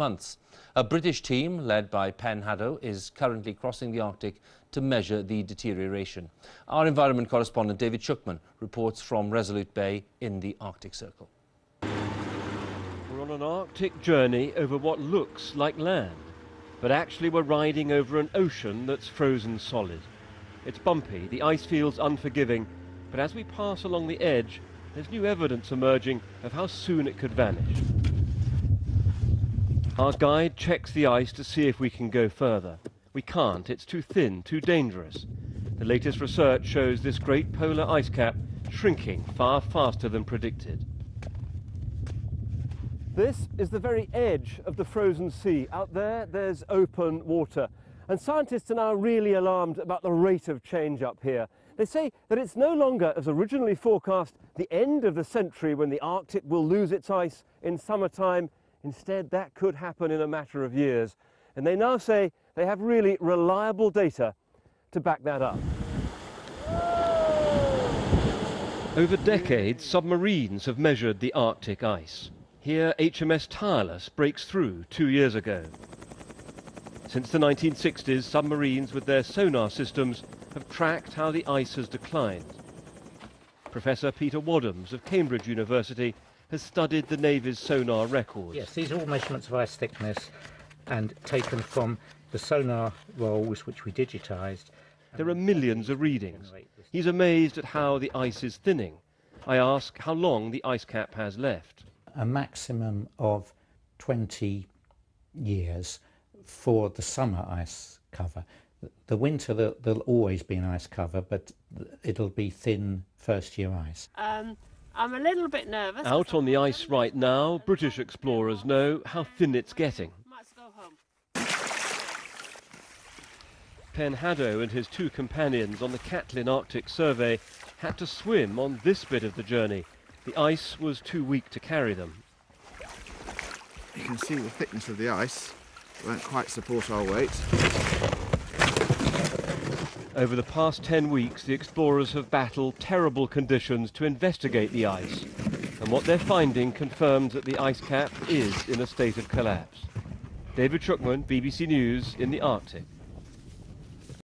months. A British team, led by Pen Hadow, is currently crossing the Arctic to measure the deterioration. Our environment correspondent David Shukman reports from Resolute Bay in the Arctic Circle. We're on an Arctic journey over what looks like land, but actually we're riding over an ocean that's frozen solid. It's bumpy, the ice feels unforgiving, but as we pass along the edge, there's new evidence emerging of how soon it could vanish. Our guide checks the ice to see if we can go further. We can't, it's too thin, too dangerous. The latest research shows this great polar ice cap shrinking far faster than predicted. This is the very edge of the frozen sea. Out there, there's open water. And scientists are now really alarmed about the rate of change up here. They say that it's no longer, as originally forecast, the end of the century when the Arctic will lose its ice in summertime. Instead, that could happen in a matter of years. And they now say they have really reliable data to back that up. Over decades, submarines have measured the Arctic ice. Here, HMS Tireless breaks through 2 years ago. Since the 1960s, submarines with their sonar systems have tracked how the ice has declined. Professor Peter Wadhams of Cambridge University has studied the Navy's sonar records. Yes, these are all measurements of ice thickness and taken from the sonar rolls which we digitised. There are millions of readings. He's amazed at how the ice is thinning. I ask how long the ice cap has left. A maximum of 20 years for the summer ice cover. The winter, there'll always be an ice cover, but it'll be thin first-year ice. I'm a little bit nervous. Out on the ice right now, British explorers know how thin it's getting. Might as well go home. Pen Hadow and his two companions on the Catlin Arctic survey had to swim on this bit of the journey. The ice was too weak to carry them. You can see the thickness of the ice. It won't quite support our weight. Over the past 10 weeks, the explorers have battled terrible conditions to investigate the ice. And what they're finding confirms that the ice cap is in a state of collapse. David Shukman, BBC News, in the Arctic.